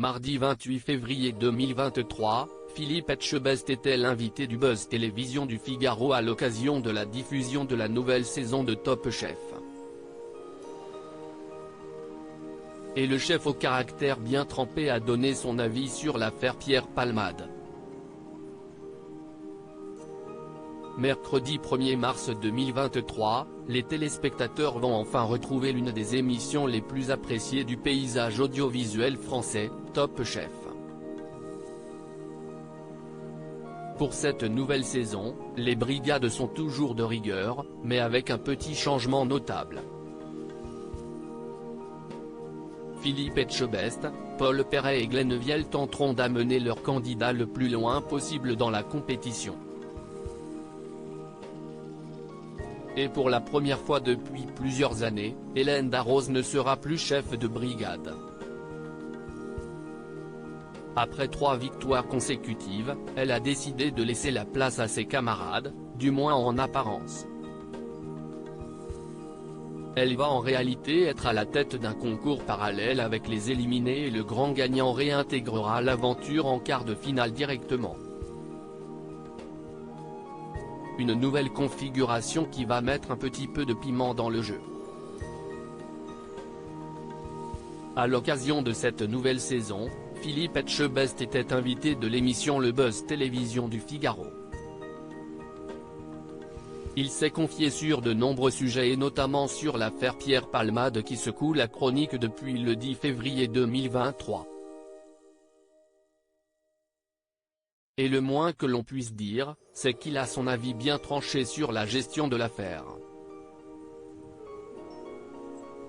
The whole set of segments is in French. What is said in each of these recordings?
Mardi 28 février 2023, Philippe Etchebest était l'invité du Buzz Télévision du Figaro à l'occasion de la diffusion de la nouvelle saison de Top Chef. Et le chef au caractère bien trempé a donné son avis sur l'affaire Pierre Palmade. Mercredi 1er mars 2023, les téléspectateurs vont enfin retrouver l'une des émissions les plus appréciées du paysage audiovisuel français, Top Chef. Pour cette nouvelle saison, les brigades sont toujours de rigueur, mais avec un petit changement notable. Philippe Etchebest, Paul Perret et Glenn Vielle tenteront d'amener leur candidat le plus loin possible dans la compétition. Et pour la première fois depuis plusieurs années, Hélène Darroze ne sera plus chef de brigade. Après 3 victoires consécutives, elle a décidé de laisser la place à ses camarades, du moins en apparence. Elle va en réalité être à la tête d'un concours parallèle avec les éliminés et le grand gagnant réintégrera l'aventure en quart de finale directement. Une nouvelle configuration qui va mettre un petit peu de piment dans le jeu. À l'occasion de cette nouvelle saison, Philippe Etchebest était invité de l'émission Le Buzz Télévision du Figaro. Il s'est confié sur de nombreux sujets et notamment sur l'affaire Pierre Palmade qui secoue la chronique depuis le 10 février 2023. Et le moins que l'on puisse dire, c'est qu'il a son avis bien tranché sur la gestion de l'affaire.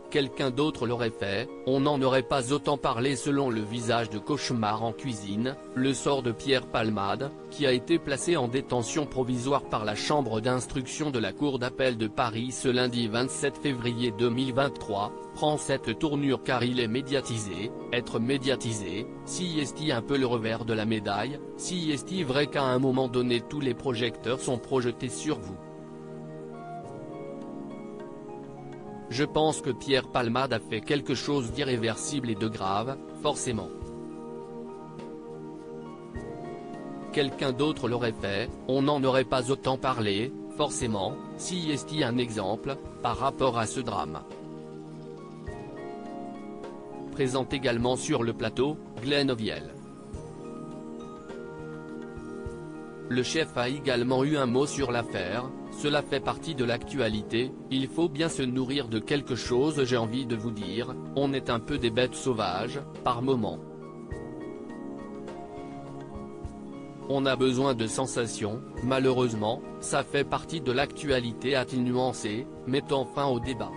Quelqu'un d'autre l'aurait fait, on n'en aurait pas autant parlé selon le visage de cauchemar en cuisine, le sort de Pierre Palmade, qui a été placé en détention provisoire par la chambre d'instruction de la Cour d'appel de Paris ce lundi 27 février 2023, prend cette tournure car il est médiatisé. Être médiatisé, si est-il un peu le revers de la médaille, si est-il vrai qu'à un moment donné tous les projecteurs sont projetés sur vous. Je pense que Pierre Palmade a fait quelque chose d'irréversible et de grave, forcément. Quelqu'un d'autre l'aurait fait, on n'en aurait pas autant parlé, forcément, si est-il un exemple, par rapport à ce drame. Présent également sur le plateau, Glenn Vielle. Le chef a également eu un mot sur l'affaire. Cela fait partie de l'actualité, il faut bien se nourrir de quelque chose. J'ai envie de vous dire, on est un peu des bêtes sauvages, par moments. On a besoin de sensations, malheureusement, ça fait partie de l'actualité, a-t-il nuancé, mettant fin au débat.